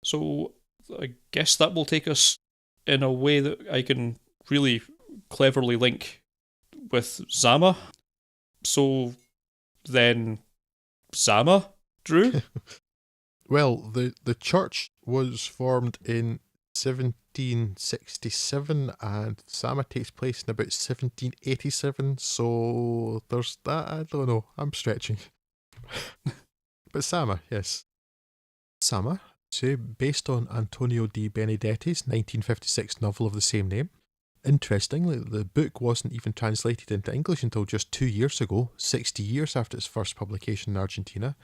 So I guess that will take us in a way that I can really cleverly link with Zama. So then, Zama, Drew? Well, the church was formed in 1767 and Zama takes place in about 1787, so there's that. I don't know, I'm stretching. But Zama, yes. Zama, so based on Antonio di Benedetti's 1956 novel of the same name. Interestingly, the book wasn't even translated into English until just 2 years ago, 60 years after its first publication in Argentina,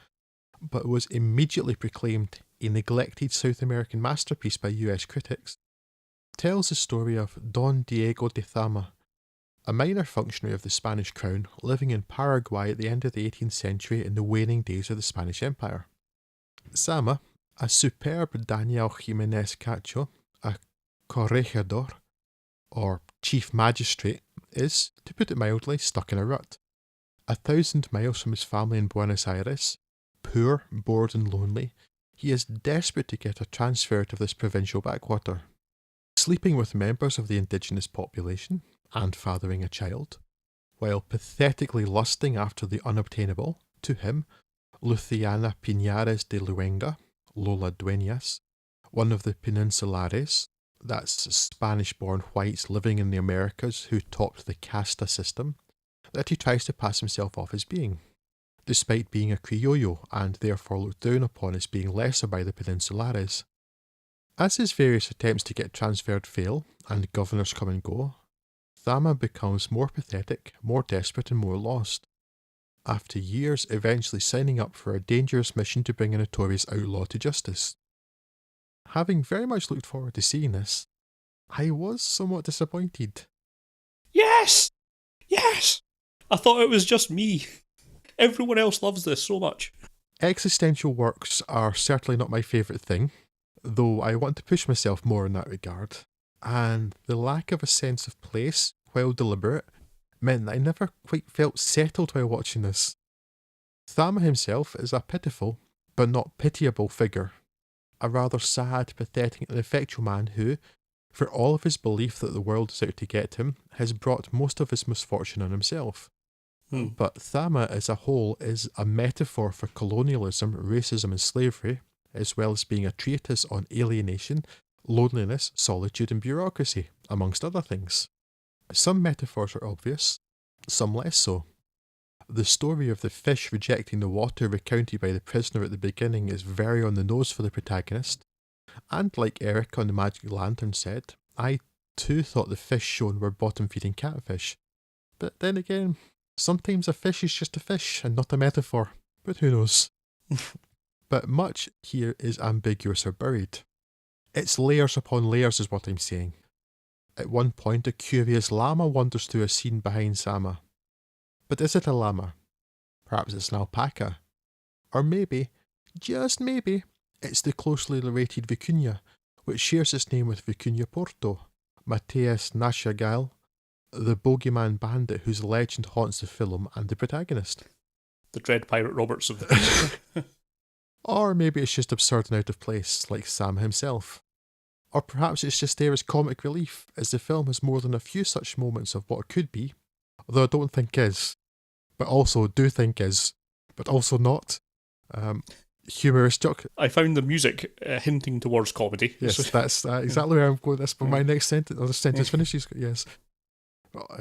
but was immediately proclaimed a neglected South American masterpiece by US critics. It tells the story of Don Diego de Zama, a minor functionary of the Spanish crown living in Paraguay at the end of the 18th century in the waning days of the Spanish Empire. Zama, a superb Daniel Jimenez Cacho, a corregidor, or chief magistrate, is, to put it mildly, stuck in a rut. 1,000 miles from his family in Buenos Aires, poor, bored and lonely, he is desperate to get a transfer out of this provincial backwater. Sleeping with members of the indigenous population, and fathering a child, while pathetically lusting after the unobtainable, to him, Luciana Pinares de Luenga, Lola Dueñas, one of the Peninsulares, that's Spanish-born whites living in the Americas who topped the casta system, that he tries to pass himself off as being, despite being a criollo and therefore looked down upon as being lesser by the Peninsulares. As his various attempts to get transferred fail, and governors come and go, Zama becomes more pathetic, more desperate and more lost. After years eventually signing up for a dangerous mission to bring a notorious outlaw to justice. Having very much looked forward to seeing this, I was somewhat disappointed. Yes! Yes! I thought it was just me. Everyone else loves this so much. Existential works are certainly not my favourite thing, though I want to push myself more in that regard, and the lack of a sense of place, while deliberate, meant that I never quite felt settled while watching this. Zama himself is a pitiful, but not pitiable figure, a rather sad, pathetic and ineffectual man who, for all of his belief that the world is out to get him, has brought most of his misfortune on himself. But Zama as a whole is a metaphor for colonialism, racism and slavery, as well as being a treatise on alienation, loneliness, solitude and bureaucracy, amongst other things. Some metaphors are obvious, some less so. The story of the fish rejecting the water recounted by the prisoner at the beginning is very on the nose for the protagonist, and like Eric on the Magic Lantern said, I too thought the fish shown were bottom-feeding catfish. But then again, sometimes a fish is just a fish and not a metaphor, but who knows. But much here is ambiguous or buried. It's layers upon layers is what I'm saying. At one point, a curious llama wanders through a scene behind Zama. But is it a llama? Perhaps it's an alpaca. Or maybe, just maybe, it's the closely related vicuña, which shares its name with Vicuña Porto, Mateus Nachtigal, the bogeyman bandit whose legend haunts the film and the protagonist. The Dread Pirate Roberts of the Or maybe it's just absurd and out of place, like Sam himself. Or perhaps it's just there as comic relief, as the film has more than a few such moments of what could be, although I don't think is, but also do think is, but also not. Humorous joke. I found the music hinting towards comedy. Yes, that's exactly where I'm going. That's for my next sentence. Or the sentence finishes. Yes.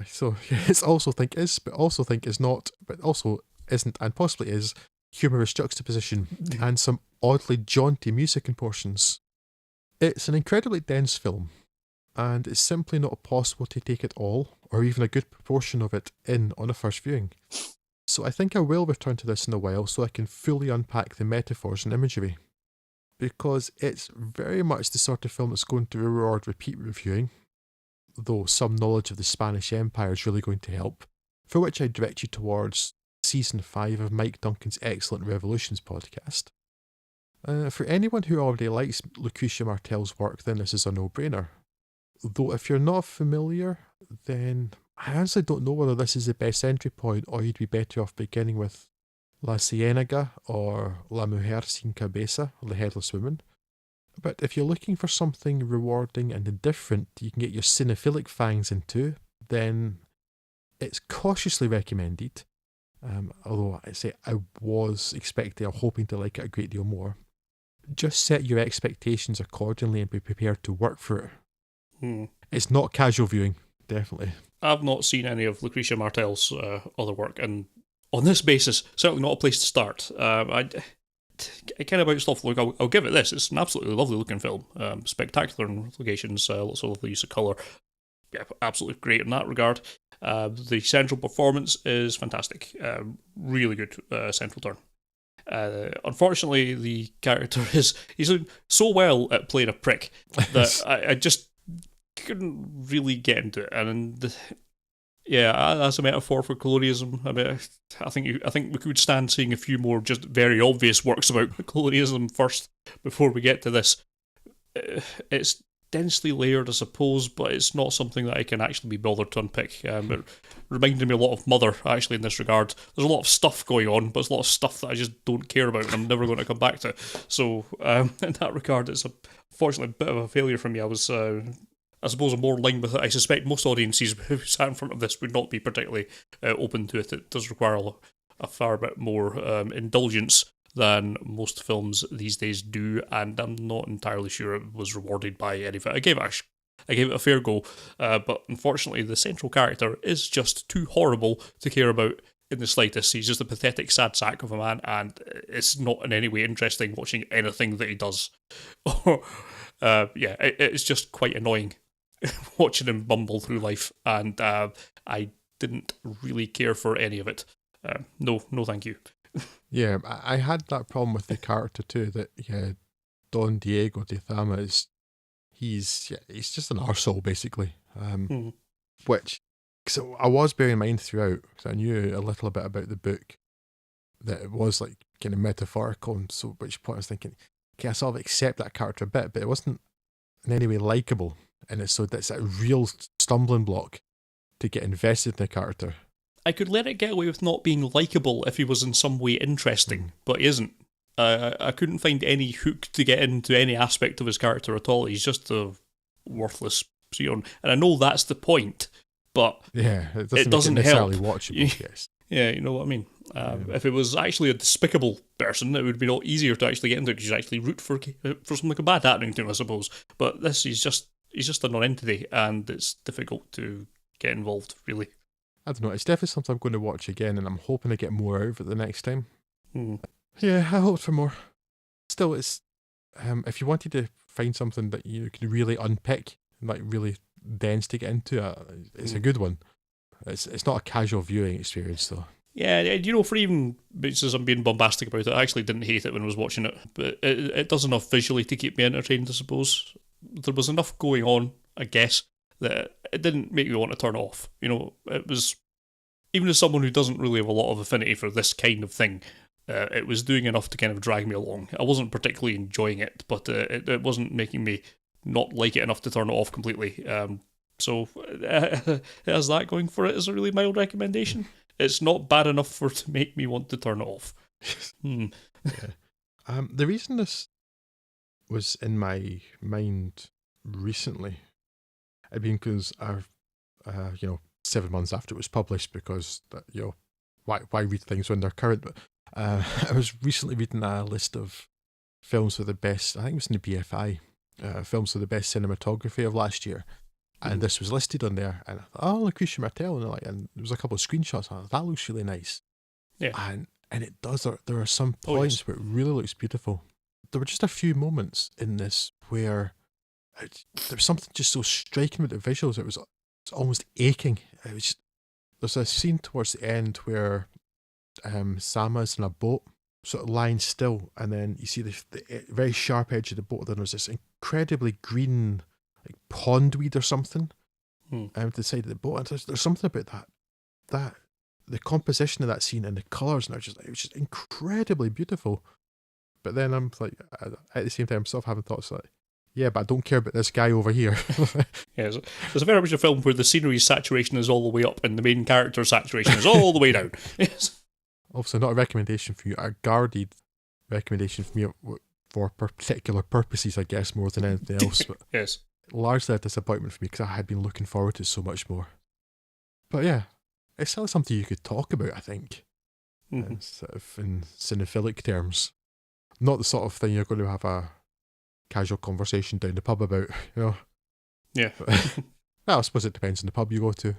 So it's also think is, but also think is not, but also isn't, and possibly is. Humorous juxtaposition and some oddly jaunty music in portions. It's an incredibly dense film, and it's simply not possible to take it all, or even a good proportion of it, in on a first viewing. So I think I will return to this in a while so I can fully unpack the metaphors and imagery. Because it's very much the sort of film that's going to reward repeat reviewing, though some knowledge of the Spanish Empire is really going to help, for which I direct you towards Season 5 of Mike Duncan's excellent Revolutions podcast. For anyone who already likes Lucretia Martel's work, then this is a no-brainer. Though if you're not familiar, then I honestly don't know whether this is the best entry point or you'd be better off beginning with La Ciénaga or La Mujer sin Cabeza, or The Headless Woman. But if you're looking for something rewarding and different you can get your cinephilic fangs into, then it's cautiously recommended. Although I say I was expecting, I'm hoping to like it a great deal more. Just set your expectations accordingly and be prepared to work for it. It's not casual viewing, definitely. I've not seen any of Lucretia Martel's other work, and on this basis, certainly not a place to start. I kind of about stuff. Look, I'll give it this. It's an absolutely lovely looking film. Spectacular in locations, lots of lovely use of colour. Yeah, absolutely great in that regard. The central performance is fantastic. Really good central turn. Unfortunately, the character he's doing so well at playing a prick that I just couldn't really get into it. And yeah, as a metaphor for colonialism, I mean, I think we could stand seeing a few more just very obvious works about colonialism first before we get to this. It's densely layered, I suppose, but it's not something that I can actually be bothered to unpick. It reminded me a lot of Mother, actually, in this regard. There's a lot of stuff going on, but there's a lot of stuff that I just don't care about and I'm never going to come back to. So, in that regard, it's unfortunately a bit of a failure for me. I was, I suppose, more in line with it. I suspect most audiences who sat in front of this would not be particularly open to it. It does require a far bit more indulgence than most films these days do, and I'm not entirely sure it was rewarded by any of it. I gave it a fair go, but unfortunately the central character is just too horrible to care about in the slightest. He's just a pathetic, sad sack of a man, and it's not in any way interesting watching anything that he does. It's just quite annoying watching him bumble through life, and I didn't really care for any of it. No, thank you. Yeah, I had that problem with the character too. That Don Diego de Zama he's just an arsehole basically. Which, so I was bearing in mind throughout, because I knew a little bit about the book, that it was like kind of metaphorical, and so at which point I was thinking, okay, I sort of accept that character a bit, but it wasn't in any way likable, and it's a real stumbling block to get invested in the character. I could let it get away with not being likeable if he was in some way interesting, but he isn't. I couldn't find any hook to get into any aspect of his character at all. He's just a worthless peon, and I know that's the point, but yeah, it doesn't help. Watchable, yes. Yeah, you know what I mean. If it was actually a despicable person, it would be a lot easier to actually get into, because you actually root for something bad happening to him, I suppose. But this, he's just a non-entity, and it's difficult to get involved, really. I don't know, it's definitely something I'm going to watch again, and I'm hoping to get more out of it the next time. Yeah, I hope for more. Still, it's if you wanted to find something that you can really unpick, like really dense to get into, it's a good one. It's not a casual viewing experience, though. Yeah, you know, for even, since I'm being bombastic about it, I actually didn't hate it when I was watching it, but it does enough visually to keep me entertained, I suppose. There was enough going on, I guess, that it didn't make me want to turn off. You know, it was, even as someone who doesn't really have a lot of affinity for this kind of thing, it was doing enough to kind of drag me along. I wasn't particularly enjoying it, but it wasn't making me not like it enough to turn it off completely. So it has that going for it as a really mild recommendation. It's not bad enough to make me want to turn it off. Yeah. The reason this was in my mind recently, I mean, because I've, 7 months after it was published, because why read things when they're current? But I was recently reading a list of films for the best. I think it was in the BFI, films for the best cinematography of last year, and this was listed on there. And I thought, oh, Lucretia Martel, and there was a couple of screenshots. And I thought, that looks really nice. Yeah, and it does. There are some points where it really looks beautiful. There were just a few moments in this where there was something just so striking with the visuals. It's almost aching. It was just, there's a scene towards the end where Zama's in a boat, sort of lying still, and then you see the very sharp edge of the boat. Then there's this incredibly green, like pondweed or something, to the side of the boat. And there's something about that the composition of that scene and the colours, and it was just incredibly beautiful. But then I'm like, at the same time, I'm still having thoughts like, yeah, but I don't care about this guy over here. Yeah, there's a very much a film where the scenery saturation is all the way up and the main character saturation is all the way down. Yes. Obviously, not a recommendation for you, a guarded recommendation for me for particular purposes, I guess, more than anything else. But Yes. largely a disappointment for me because I had been looking forward to it so much more. But yeah, it's still something you could talk about, I think, sort of in cinephilic terms. Not the sort of thing you're going to have a casual conversation down the pub about, you know. Yeah. But, well, I suppose it depends on the pub you go to.